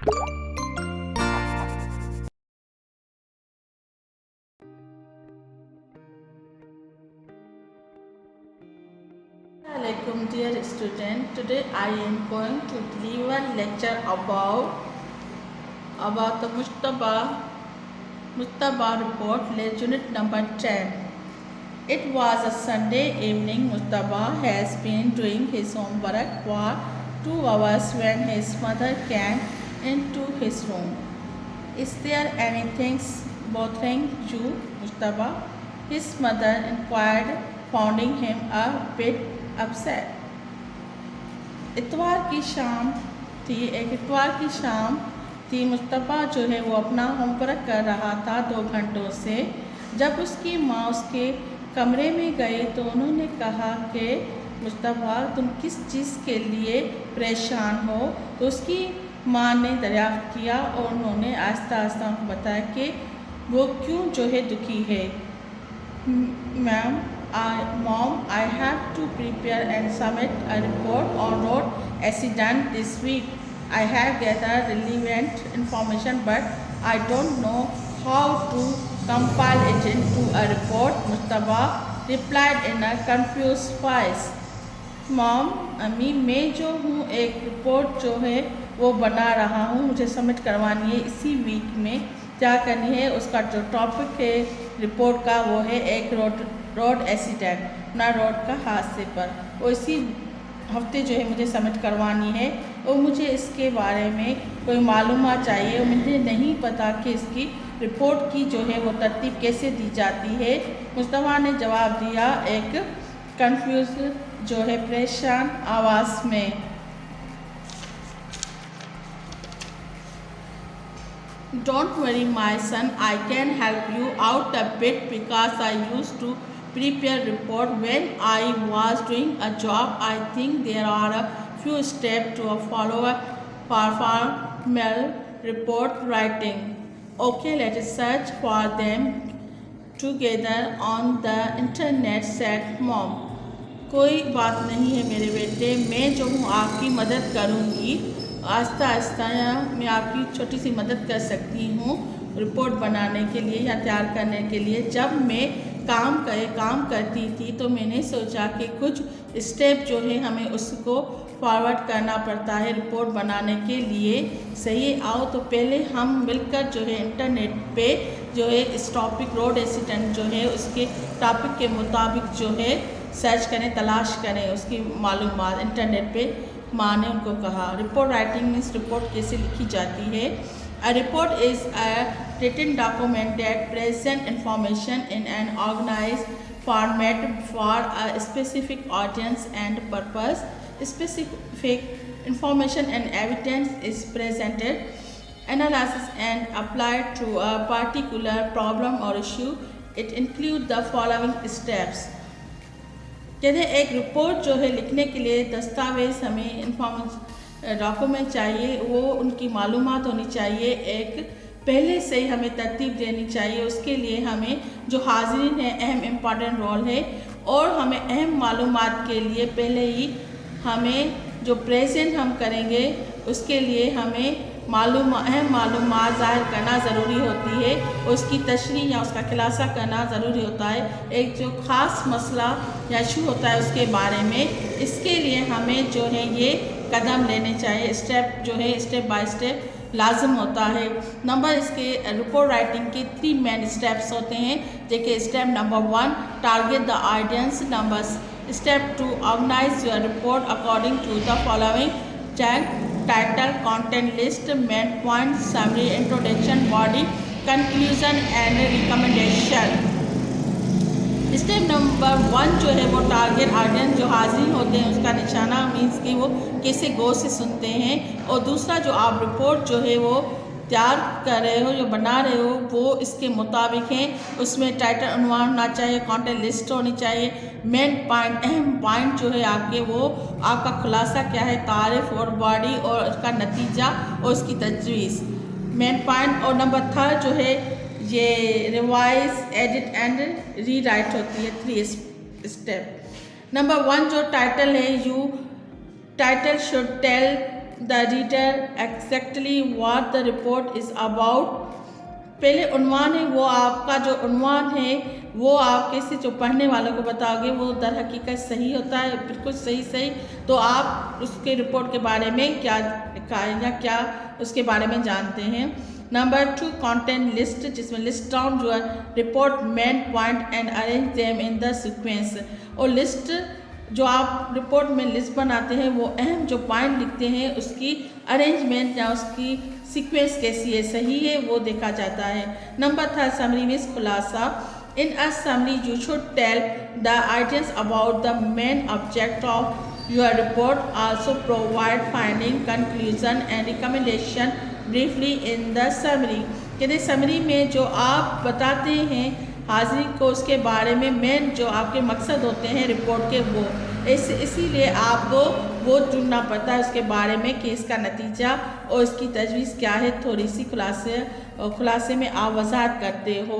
Assalamualaikum dear student. Today I am going to deliver lecture about the Mustaba report, unit number 10. It was a Sunday evening. Mustaba has been doing his homework for 2 hours when his mother came into his room. Is there anything bothering you, Mustaba? His mother inquired, finding him a bit upset. इतवार की शाम थी। मुस्तफ़ा जो है वो अपना homework कर रहा था 2 घंटों से। जब उसकी माँ उसके कमरे में गई तो उन्होंने कहा कि मुस्तफ़ा तुम किस चीज़ के लिए परेशान हो। तो उसकी माँ ने दरियाफ्त किया और उन्होंने आहिस्ता आहिस्ता उनको बताया कि वो क्यों जो है दुखी है। Mom, I have to prepare and submit a report on road accident this week. I have gathered relevant information, but I don't know how to compile it into a report, Mustafa replied in a confused voice. Mom अम्मी मैं जो हूँ एक report जो है वो बना रहा हूँ, मुझे सबमिट करवानी है इसी वीक में। क्या करनी है, उसका जो टॉपिक है रिपोर्ट का वो है एक रोड एक्सीडेंट ना रोड का हादसे पर। वो इसी हफ्ते जो है मुझे सबमिट करवानी है और मुझे इसके बारे में कोई मालूमात चाहिए और मुझे नहीं पता कि इसकी रिपोर्ट की जो है वो तरतीब कैसे दी जाती है। मुस्तफ़ा ने जवाब दिया एक कंफ्यूज जो है परेशान आवाज़ में। Don't worry my son, I can help you out a bit because I used to prepare report when I was doing a job. I think there are a few steps to follow for formal report writing. Okay, let us search for them together on the internet, said mom. कोई बात नहीं है मेरे बेटे, मैं जो हूँ आपकी मदद करूँगी। आहिस्ता आहिस्ता मैं आपकी छोटी सी मदद कर सकती हूँ रिपोर्ट बनाने के लिए या तैयार करने के लिए। जब मैं काम करती थी तो मैंने सोचा कि कुछ स्टेप जो है हमें उसको फॉरवर्ड करना पड़ता है रिपोर्ट बनाने के लिए। सही, आओ तो पहले हम मिलकर जो है इंटरनेट पे जो है इस टॉपिक रोड एक्सीडेंट जो है उसके टॉपिक के मुताबिक जो है सर्च करें, तलाश करें उसकी मालूमात इंटरनेट पे। माँ ने उनको कहा रिपोर्ट राइटिंग मीन्स रिपोर्ट कैसे लिखी जाती है। A report is a written document that present information in an organised format for a specific audience and purpose. Specific information and evidence is presented, analysis and applied to a particular problem or issue. It includes the following steps. कहते हैं एक report जो है लिखने के लिए दस्तावेज़ हमें डॉक्यूमेंट चाहिए, वो उनकी मालूमात होनी चाहिए, एक पहले से ही हमें तरतीब देनी चाहिए। उसके लिए हमें जो हाज़रीन है अहम इम्पॉर्टेंट रोल है और हमें अहम मालूमात के लिए पहले ही हमें जो प्रेजेंट हम करेंगे उसके लिए हमें अहम मालूमात ज़ाहिर करना ज़रूरी होती है, उसकी तशरीह या उसका खुलासा करना ज़रूरी होता है। एक जो ख़ास मसला या इशू होता है उसके बारे में, इसके लिए हमें जो है ये कदम लेने चाहिए, स्टेप जो है स्टेप बाय स्टेप लाजम होता है। नंबर इसके रिपोर्ट राइटिंग के 3 मेन स्टेप्स होते हैं। देखिए step number 1 target the audience, number step 2 organise your report according to the following check title, content list, main point, summary, introduction, body, conclusion and recommendation. Step number 1 जो है वो target audience जो हाजिर होते हैं उसका निशाना मीन्स कि वो कैसे गौर से सुनते हैं। और दूसरा जो आप रिपोर्ट जो है वो तैयार कर रहे हो, जो बना रहे हो वो इसके मुताबिक हैं। उसमें टाइटल उन्वान होना चाहिए, कंटेंट लिस्ट होनी चाहिए, मेन पॉइंट अहम पॉइंट जो है आपके वो आपका खुलासा क्या है, तारीफ़ और बॉडी और उसका नतीजा और उसकी तजवीज़ मेन पॉइंट। और नंबर 3 जो है ये revise, edit and rewrite होती है, 3 स्टेप। नंबर 1 जो टाइटल है title should tell the reader exactly what the report is about. पहले उन्वान है, वो आपका जो उन्वान है वो आप कैसे जो पढ़ने वालों को बताओगे वो दर हकीकत सही होता है, बिल्कुल सही। तो आप उसके रिपोर्ट के बारे में क्या लिखा है या क्या उसके बारे में जानते हैं। नंबर 2 कंटेंट लिस्ट, जिसमें लिस्ट डाउन जो है report main point and arrange them in the sequence. और लिस्ट जो आप रिपोर्ट में लिस्ट बनाते हैं वो अहम जो पॉइंट लिखते हैं उसकी अरेंजमेंट या उसकी सीक्वेंस कैसी है, सही है, वो देखा जाता है। नंबर 3 समरी मीन्स खुलासा। In a summary you should tell the ideas about the main object of your report, also provide finding, conclusion and recommendation briefly in the summary. कहते समरी में जो आप बताते हैं हाजिरी को उसके बारे में मेन जो आपके मकसद होते हैं रिपोर्ट के वो इसीलिए आपको वो चुनना पड़ता है उसके बारे में कि इसका नतीजा और इसकी तजवीज़ क्या है, थोड़ी सी खुलासे में आप वजाहत करते हो।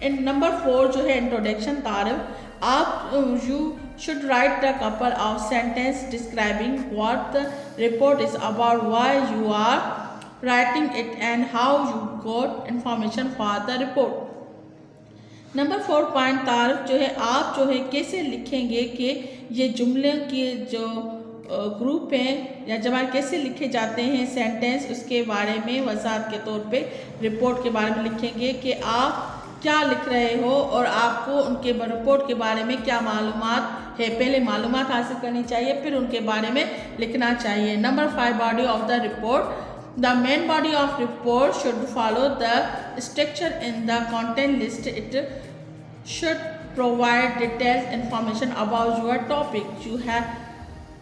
एंड नंबर 4 जो है इंट्रोडक्शन तारीफ। आप you should write the couple of sentence describing what the report is about, why you are writing it and how you got information for the report. Number 4 point तारीफ जो है आप जो है कैसे लिखेंगे कि ये जुमले के जो ग्रुप हैं या जवाब कैसे लिखे जाते हैं सेंटेंस, उसके बारे में वजाहत के तौर पे रिपोर्ट के बारे में लिखेंगे कि आप क्या लिख रहे हो और आपको उनके रिपोर्ट के बारे में क्या मालूमात है। पहले मालूमात हासिल करनी चाहिए फिर उनके बारे में लिखना चाहिए। Number 5 body of the report. The main body of report should follow the structure in the content list. It should provide detailed information about your topic.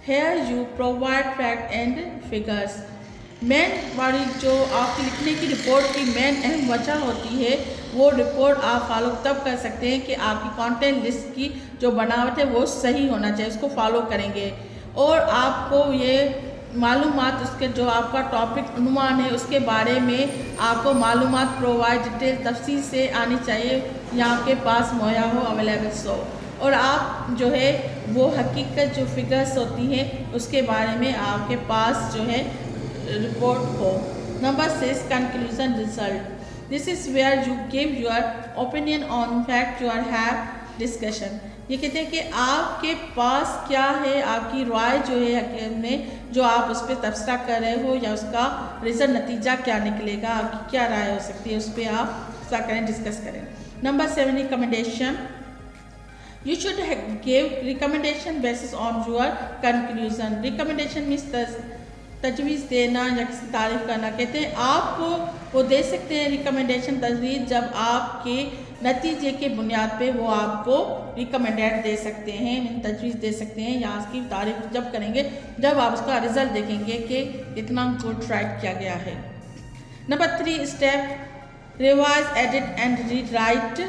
Here you provide fact and figures. Main body जो आपकी लिखने की report की main अहम वजह होती है वो रिपोर्ट आप फॉलो तब कर सकते हैं कि आपकी कंटेंट लिस्ट की जो बनावट है वो सही होना चाहिए, उसको फॉलो करेंगे और आपको ये मालूमात उसके जो आपका टॉपिक उन्वान है उसके बारे में आपको मालूमात प्रोवाइड डिटेल तफसील से आनी चाहिए या आपके पास मुहैया हो, अवेलेबल हो और आप जो है वो हकीकत जो फिगर्स होती हैं उसके बारे में आपके पास जो है रिपोर्ट हो। Number 6 conclusion result. This is where you give your opinion on fact your have discussion. ये कहते हैं कि आपके पास क्या है, आपकी राय जो है हकीकत में जो आप उस पर तबसरा कर रहे हो या उसका रिजल्ट नतीजा क्या निकलेगा, आपकी क्या राय हो सकती है, उस पर आप तबसरा करें, डिस्कस करें। Number 7 recommendation. You should give recommendation basis on your conclusion. Recommendation means तजवीज़ देना या किसी तारीफ़ करना। कहते हैं आपको वो दे सकते हैं रिकमेंडेशन तजवीज़ जब आपके नतीजे के बुनियाद पे वो आपको रिकमेंडेड दे सकते हैं, तजवीज़ दे सकते हैं या उसकी तारीफ़ जब करेंगे जब आप उसका रिज़ल्ट देखेंगे कि इतना गुड राइट किया गया है। Number 3 step revise edit and rewrite.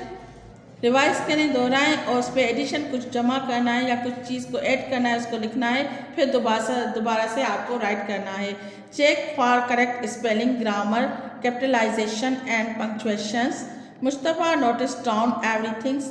Revise करें, दोहराएं और उस पर एडिशन कुछ जमा करना है या कुछ चीज़ को ऐड करना है, उसको लिखना है, फिर दोबारा से आपको राइट करना है। Check for correct spelling, grammar, capitalisation and punctuations. Mustafa notice down everything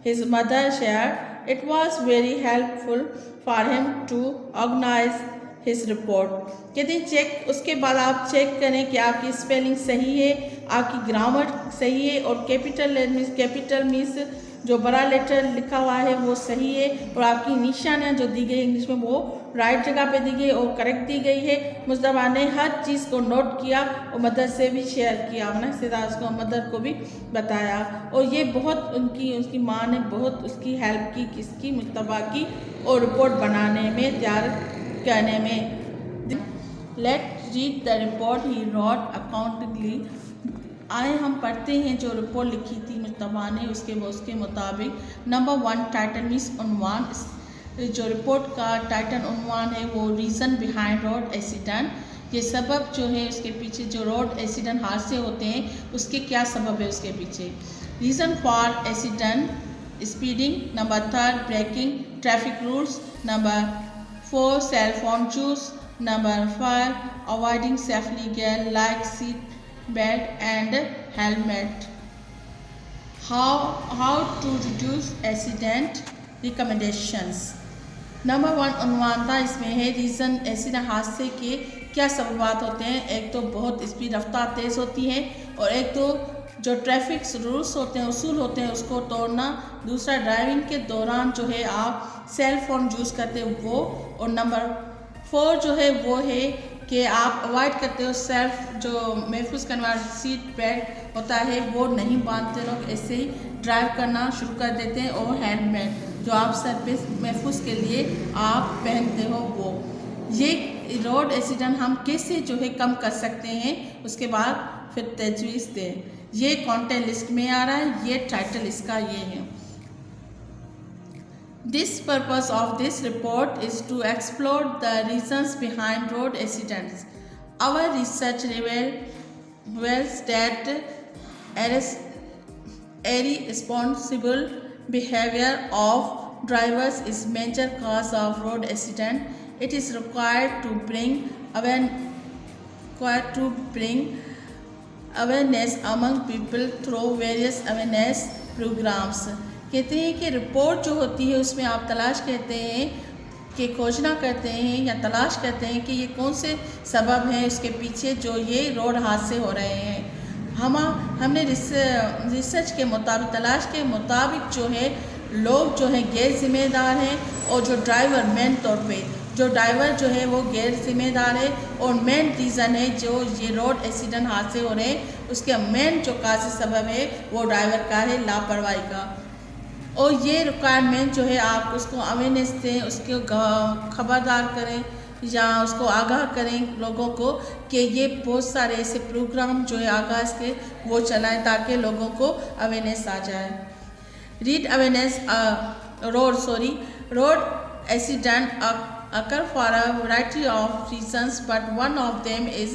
his mother share. It was very helpful for him to organise his report. कहते हैं चेक, उसके बाद आप चेक करें कि आपकी स्पेलिंग सही है, आपकी ग्रामर सही है और कैपिटल मीन्स जो बड़ा लेटर लिखा हुआ है वो सही है और आपकी निशानियाँ जो दी गई इंग्लिश में वो राइट जगह पे दी गई और करेक्ट दी गई है। मुस्तफ़ा ने हर चीज़ को नोट किया और मदर से भी शेयर किया, अपना सीधा उसको मदर को भी बताया और ये बहुत उसकी माँ ने बहुत उसकी हेल्प की, किसकी, मुस्तफ़ा की, और रिपोर्ट बनाने में, तैयार करने में। Let read the report he wrote accountingly. आए हम पढ़ते हैं जो रिपोर्ट लिखी थी मुस्तफ़ा ने उसके मुताबिक। नंबर 1 टाइटल मीन्स उन्वान। जो रिपोर्ट का टाइटल उन्वान है वो रीज़न बिहाइंड रोड एक्सीडेंट। ये सबब जो है उसके पीछे जो रोड एक्सीडेंट हादसे होते हैं उसके क्या सबब है उसके पीछे। Reason for accident speeding. Number 3 breaking traffic rules. Number 4 cell phone use. Number 5 avoiding safety gear like seat belt and helmet. How to reduce accident recommendations. Number 1 उन्वान था, इसमें है रीज़न एक्सीडेंट हादसे के क्या सबबात होते हैं। एक तो बहुत स्पीड रफ्तार तेज़ होती है, और एक तो जो ट्रैफिक रूल्स होते हैं, उसूल होते हैं, उसको तोड़ना। दूसरा, ड्राइविंग के दौरान जो है आप सेल फ़ोन यूज़ करते हो वो। और नंबर 4 जो है वो है कि आप अवॉइड करते हो सेल्फ जो महफूज करने वाला सीट बेल्ट होता है वो नहीं बांधते, लोग ऐसे ही ड्राइव करना शुरू कर देते हैं। और हेलमेट जो आप सर पे महफूज के लिए आप पहनते हो वो। ये रोड एक्सीडेंट हम कैसे जो है कम कर सकते हैं, उसके बाद फिर तजवीज़ दें। ये कंटेंट लिस्ट में आ रहा है, ये टाइटल इसका ये है। This purpose of this report is to explore the reasons behind road accidents. Our research reveals that irresponsible behavior of drivers is major cause of road accident. It is required to bring awareness among people through various awareness programs. कहते हैं कि report जो होती है उसमें आप तलाश करते हैं कि खोजना करते हैं या तलाश करते हैं कि ये कौन से सबब हैं उसके पीछे जो ये रोड हादसे हो रहे हैं। हमने रिसर्च के मुताबिक, तलाश के मुताबिक जो है लोग जो हैं गैर जिम्मेदार हैं, और जो ड्राइवर मेन तौर पे जो ड्राइवर जो है वो गैर जिम्मेदार है। और मेन रीज़न है जो ये रोड एक्सीडेंट हादसे हो रहे हैं उसके मेन जो काज़ी सबब है वो ड्राइवर का है, लापरवाही का। और ये रिक्वायरमेंट जो है आप उसको अवेयरनेस दें, उसको खबरदार करें या उसको आगाह करें लोगों को कि ये बहुत सारे ऐसे प्रोग्राम जो है आगाज के वो चलाएं ताकि लोगों को अवेयरनेस आ जाए। Read awareness road accident occur for a variety of reasons, but one of them is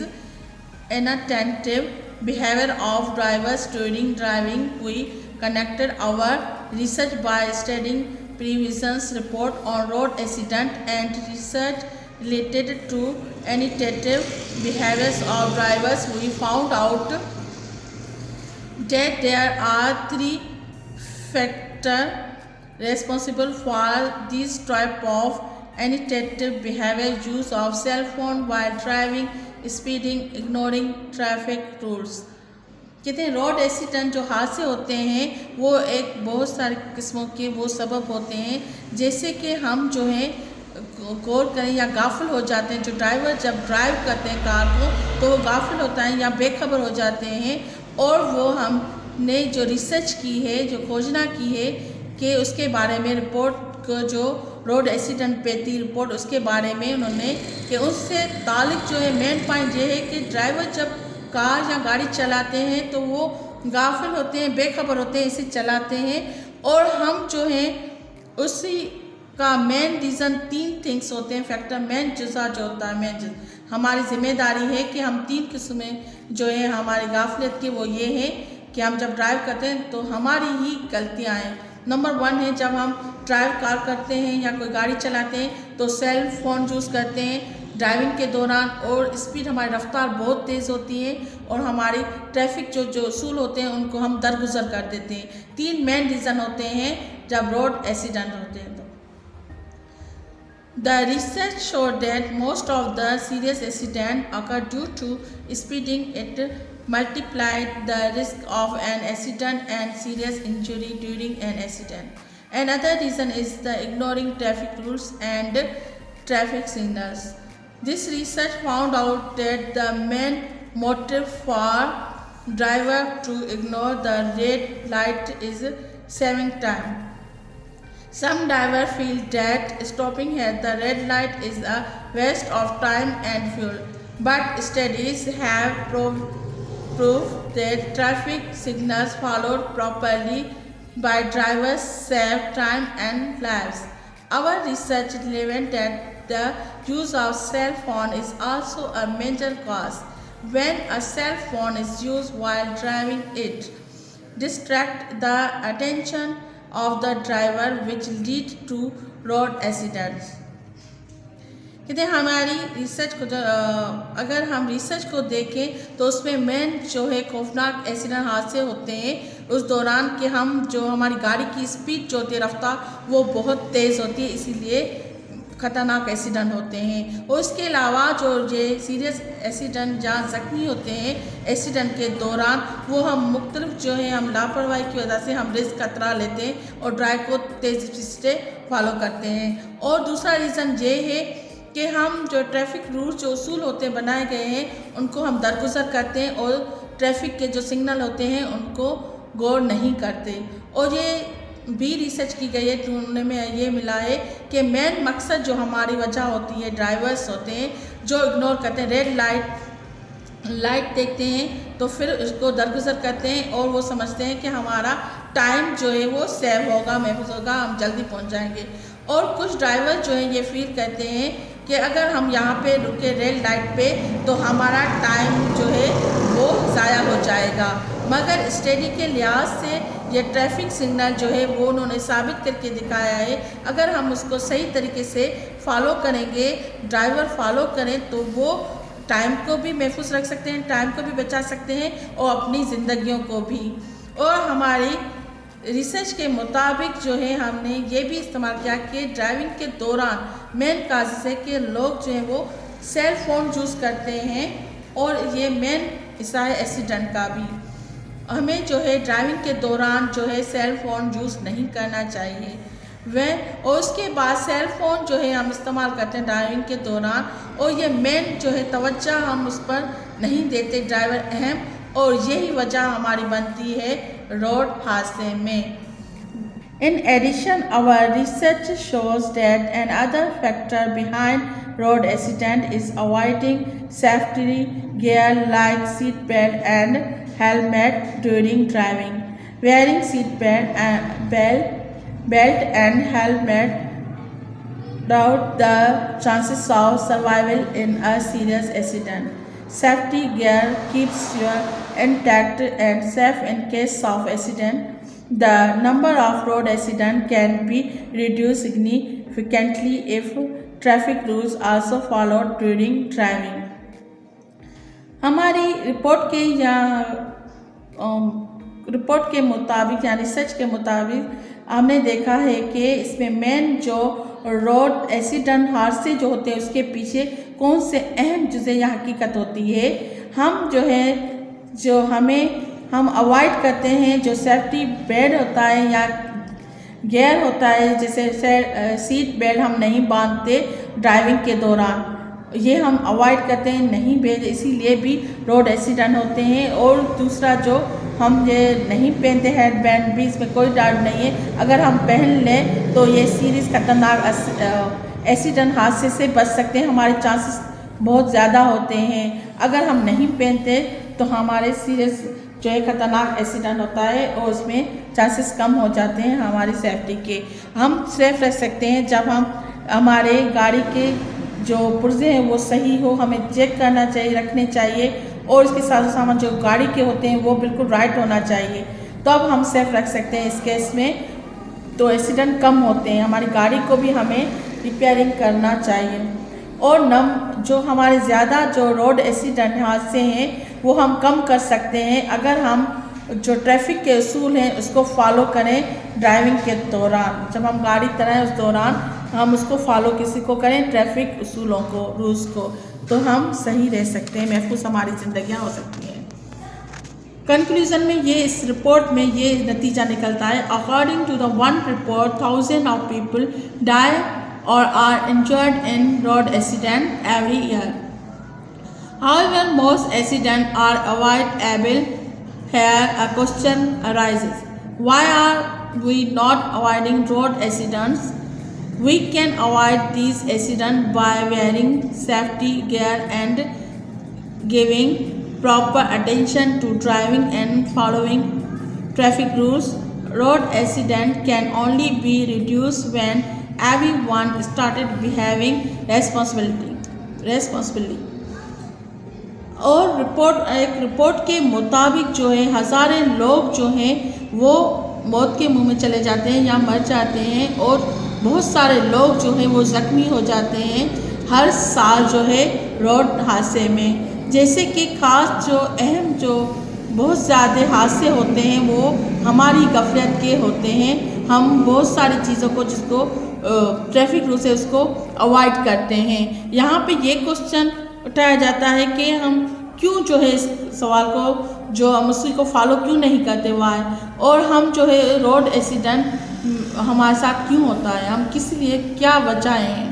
inattentive behavior of drivers during driving. We conducted our research by studying previous report on road accident and research related to inattentive behaviors of drivers. We found out that there are 3 factors responsible for this type of inattentive behavior: use of cell phone while driving, speeding, ignoring traffic rules. कहते हैं road accident जो हादसे होते हैं वो एक बहुत सारी किस्मों के वो सबब होते हैं, जैसे कि हम जो है गौर करें या गाफिल हो जाते हैं। जो ड्राइवर जब ड्राइव करते हैं कार को तो वो गाफिल होता है या बेखबर हो जाते हैं, और वो हमने जो रिसर्च की है, जो खोजना की है कि उसके बारे में रिपोर्ट को जो रोड एक्सीडेंट पे थी रिपोर्ट, उसके बारे में उन्होंने कि उससे ताल्लुक़ जो है मेन पॉइंट ये है कि ड्राइवर जब कार या गाड़ी चलाते हैं तो वो गाफिल होते हैं, बेखबर होते हैं, इसे चलाते हैं। और हम जो हैं उसी का मेन रीज़न 3 थिंग्स होते हैं, फैक्टर मेन जुज़ा जो होता है हमारी जिम्मेदारी है कि हम 3 किस्में जो है हमारी गाफिलत की वो ये है कि हम जब ड्राइव करते हैं तो हमारी ही गलतियाँ हैं। नंबर 1 है जब हम ड्राइव कार करते हैं या कोई गाड़ी चलाते हैं तो सेल फ़ोन यूज़ करते हैं ड्राइविंग के दौरान, और स्पीड हमारी रफ्तार बहुत तेज़ होती है और हमारी ट्रैफिक जो उसूल होते हैं उनको हम दरगुजर कर देते हैं। 3 मेन रीज़न होते हैं जब रोड एक्सीडेंट होते हैं। तो The research showed that most of the serious accidents occur due to speeding. It multiplied the risk of an accident and serious injury during an accident. Another reason is the ignoring traffic rules and traffic signals. This research found out that the main motive for driver to ignore the red light is saving time. Some drivers feel that stopping at the red light is a waste of time and fuel, but studies have proved that traffic signals followed properly by drivers save time and lives. Our research revealed that the use of cell phone is also a major cause. When a cell phone is used while driving, it distracts the attention of the driver, which lead to road accidents. कहते हैं हमारी research को अगर हम research को देखें तो उसमें मेन जो है खौफनाक एक्सीडेंट हादसे होते हैं उस दौरान कि हम जो हमारी गाड़ी की स्पीड जो होती है, रफ्तार वो बहुत तेज़ होती है, इसीलिए ख़तरनाक एक्सीडेंट होते हैं। और इसके अलावा जो ये सीरियस एक्सीडेंट जहाँ ज़ख्मी होते हैं एक्सीडेंट के दौरान, वो हम मुख्तलिफ जो है हम लापरवाही की वजह से हम रिस्क खतरा लेते हैं और ड्राइव को तेज़ी से फॉलो करते हैं। और दूसरा रीज़न ये है कि हम जो ट्रैफिक रूल्स जो उसूल होते हैं बनाए गए हैं उनको हम दरगुजर करते हैं और ट्रैफिक के जो सिग्नल होते हैं उनको गौर नहीं करते। और ये भी रिसर्च की गई है तो उनमें ये मिला है कि मेन मकसद जो हमारी वजह होती है ड्राइवर्स होते हैं जो इग्नोर करते हैं, रेड लाइट देखते हैं तो फिर उसको दरगुजर करते हैं और वो समझते हैं कि हमारा टाइम जो है वो सेव होगा, महफूज होगा, हम जल्दी पहुंच जाएंगे। और कुछ ड्राइवर जो है ये फील करते हैं कि अगर हम यहाँ पे रुके रेड लाइट पे तो हमारा टाइम जो है वो ज़ाया हो जाएगा। मगर स्टडी के लिहाज से ये ट्रैफिक सिग्नल जो है वो उन्होंने साबित करके दिखाया है, अगर हम उसको सही तरीके से फॉलो करेंगे, ड्राइवर फॉलो करें तो वो टाइम को भी महफूज रख सकते हैं, टाइम को भी बचा सकते हैं और अपनी ज़िंदगियों को भी। और हमारी रिसर्च के मुताबिक जो है हमने ये भी इस्तेमाल किया कि ड्राइविंग के दौरान मेन काज है कि लोग जो हैं वो सेल फ़ोन यूज़ करते हैं और ये मेन हिस्सा है एक्सीडेंट का भी। हमें जो है ड्राइविंग के दौरान जो है सेल फ़ोन यूज़ नहीं करना चाहिए वह। और उसके बाद सेल फ़ोन जो है हम इस्तेमाल करते हैं ड्राइविंग के दौरान और ये मेन जो है तवज्जो हम उस पर नहीं देते ड्राइवर अहम, और यही वजह हमारी बनती है रोड हादसे में। In addition, our research shows that another factor behind road accident is avoiding safety gear like seat belt and helmet during driving. Wearing seat belt and helmet doubt the chances of survival in a serious accident. Safety gear keeps you intact and safe in case of accident. The number of road accidents can be reduced significantly if traffic rules also followed during driving. हमारी report के मुताबिक या research के मुताबिक हमने देखा है कि इसमें मेन जो रोड एक्सीडेंट हादसे जो होते हैं उसके पीछे कौन से अहम चीज़ें या हकीकत होती है, हम जो है जो हम अवॉइड करते हैं, जो सेफ्टी बेल्ट होता है या गियर होता है, जैसे सीट बेल्ट हम नहीं बांधते ड्राइविंग के दौरान, ये हम अवॉइड करते हैं, नहीं बेल्ट, इसीलिए भी रोड एक्सीडेंट होते हैं। और दूसरा जो हम ये नहीं पहनते हेडबैंड भी, इसमें कोई डाउट नहीं है, अगर हम पहन लें तो ये सीरियस खतरनाक एक्सीडेंट हादसे से बच सकते हैं, हमारे चांसेस बहुत ज़्यादा होते हैं। अगर हम नहीं पहनते तो हमारे सीरियस जो है खतरनाक एक्सीडेंट होता है और उसमें चांसेस कम हो जाते हैं हमारी सेफ्टी के। हम सेफ रह सकते हैं जब हम हमारे गाड़ी के जो पुर्जे हैं वो सही हो, हमें चेक करना चाहिए, रखने चाहिए, और इसके साथ सामान जो गाड़ी के होते हैं वो बिल्कुल राइट होना चाहिए, तो अब हम सेफ रख सकते हैं। इस केस में तो एक्सीडेंट कम होते हैं, हमारी गाड़ी को भी हमें रिपेयरिंग करना चाहिए। और जो हमारे ज़्यादा जो रोड एक्सीडेंट हादसे हैं वो हम कम कर सकते हैं अगर हम जो ट्रैफिक के असूल हैं उसको फॉलो करें ड्राइविंग के दौरान। जब हम गाड़ी चलाएं उस दौरान हम उसको फॉलो किसी को करें, ट्रैफिक असूलों को, रूल्स को, तो हम सही रह सकते हैं, महफूज हमारी ज़िंदगियाँ हो सकती हैं। कंक्लूजन में ये इस रिपोर्ट में ये नतीजा निकलता है, according to the one report 1000 of people die or are injured in road accident every year. However, most accidents are avoidable. Here a question arises, why are we not avoiding road accidents? We can avoid these accidents by wearing safety gear and giving proper attention to driving and following traffic rules. Road accidents can only be reduced when everyone started behaving responsibly. और एक report के मुताबिक जो है हज़ारों लोग जो हैं वो मौत के मुंह में चले जाते हैं या मर जाते हैं, और बहुत सारे लोग जो हैं वो ज़ख्मी हो जाते हैं हर साल जो है रोड हादसे में। जैसे कि ख़ास जो अहम जो बहुत ज़्यादा हादसे होते हैं वो हमारी गफलत के होते हैं, हम बहुत सारी चीज़ों को जिसको ट्रैफिक रूल से उसको अवॉइड करते हैं। यहाँ पे ये क्वेश्चन उठाया जाता है कि हम क्यों जो है इस सवाल को जो हम उसी को फॉलो क्यों नहीं करते वाई, और हम जो है रोड एक्सीडेंट हमारे साथ क्यों होता है, हम किस लिए क्या वजह हैं।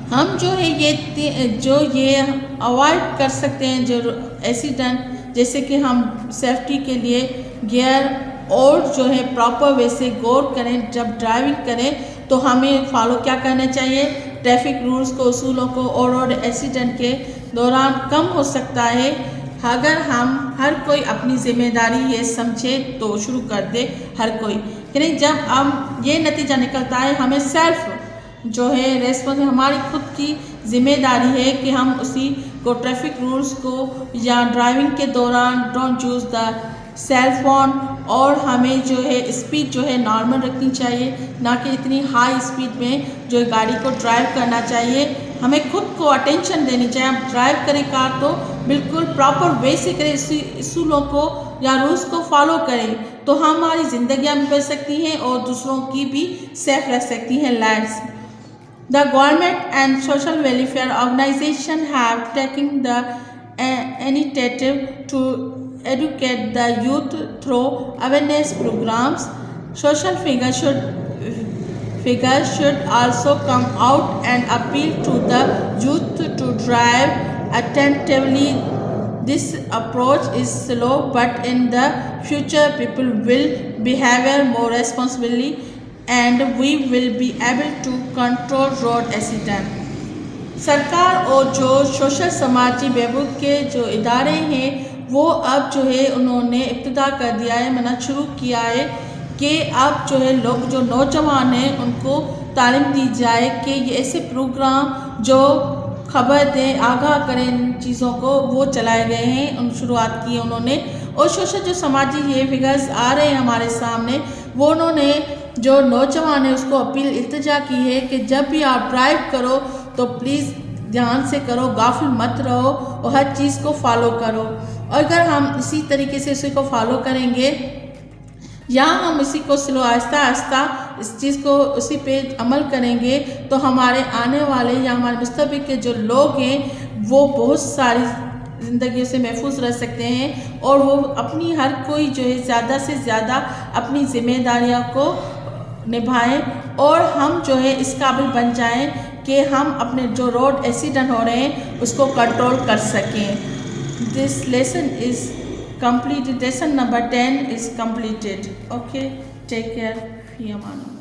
हम जो है ये अवॉइड कर सकते हैं जो एक्सीडेंट, जैसे कि हम सेफ्टी के लिए गियर और जो है प्रॉपर वे से गौर करें। जब ड्राइविंग करें तो हमें फॉलो क्या करना चाहिए, ट्रैफिक रूल्स को, उसूलों को, और रोड एक्सीडेंट के दौरान कम हो सकता है अगर हम हर कोई अपनी जिम्मेदारी ये समझे तो शुरू कर दे हर कोई। यानी जब हम ये नतीजा निकलता है हमें सेल्फ जो है रेस्पॉन्स, हमारी खुद की जिम्मेदारी है कि हम उसी को ट्रैफिक रूल्स को या ड्राइविंग के दौरान don't use the cell phone, और हमें जो है स्पीड जो है नॉर्मल रखनी चाहिए, ना कि इतनी हाई स्पीड में जो गाड़ी को ड्राइव करना चाहिए। हमें खुद को अटेंशन देनी चाहिए। हम ड्राइव करें कार तो बिल्कुल प्रॉपर वे से करें, इसी उसूलों को या रूल्स को फॉलो करें, तो हमारी ज़िंदगियाँ भी बच सकती हैं और दूसरों की भी सेफ रख सकती हैं lives. The government and social welfare organizations have taken the initiative to educate the youth through awareness programs. Social figures should also come out and appeal to the youth to drive attentively. This approach is slow, but in the future people will behave more responsibly and we will be able to control road accident। सरकार और जो social समाजी बहबूद के जो इदारे हैं वो अब जो है उन्होंने इब्तिदा कर दिया है, मना शुरू किया है कि अब जो है लोग जो नौजवान हैं उनको तालीम दी जाए कि ये ऐसे प्रोग्राम जो खबर दें, आगाह करें इन चीज़ों को, वो चलाए गए हैं, उन शुरुआत की है उन्होंने। और सोशल जो समाजी ये फिगर्स आ रहे हैं हमारे सामने, वो उन्होंने जो नौजवान है उसको अपील इल्तिजा की है कि जब भी आप ड्राइव करो तो प्लीज़ ध्यान से करो, गाफिल मत रहो और हर चीज़ को फॉलो करो। और अगर हम इसी तरीके से इसी को फॉलो करेंगे या हम इसी को स्लो आहिस्ता आहिस्ता इस चीज़ को उसी पे अमल करेंगे तो हमारे आने वाले या हमारे मुस्तक़बिल के जो लोग हैं वो बहुत सारी ज़िंदगी से महफूज रह सकते हैं, और वो अपनी हर कोई जो है ज़्यादा से ज़्यादा अपनी जिम्मेदारियों को निभाएं और हम जो है इस काबिल बन जाएं कि हम अपने जो रोड एक्सीडेंट हो रहे हैं उसको कंट्रोल कर सकें। This lesson is completed. Lesson number 10 is completed. Okay, take care. Fi aman.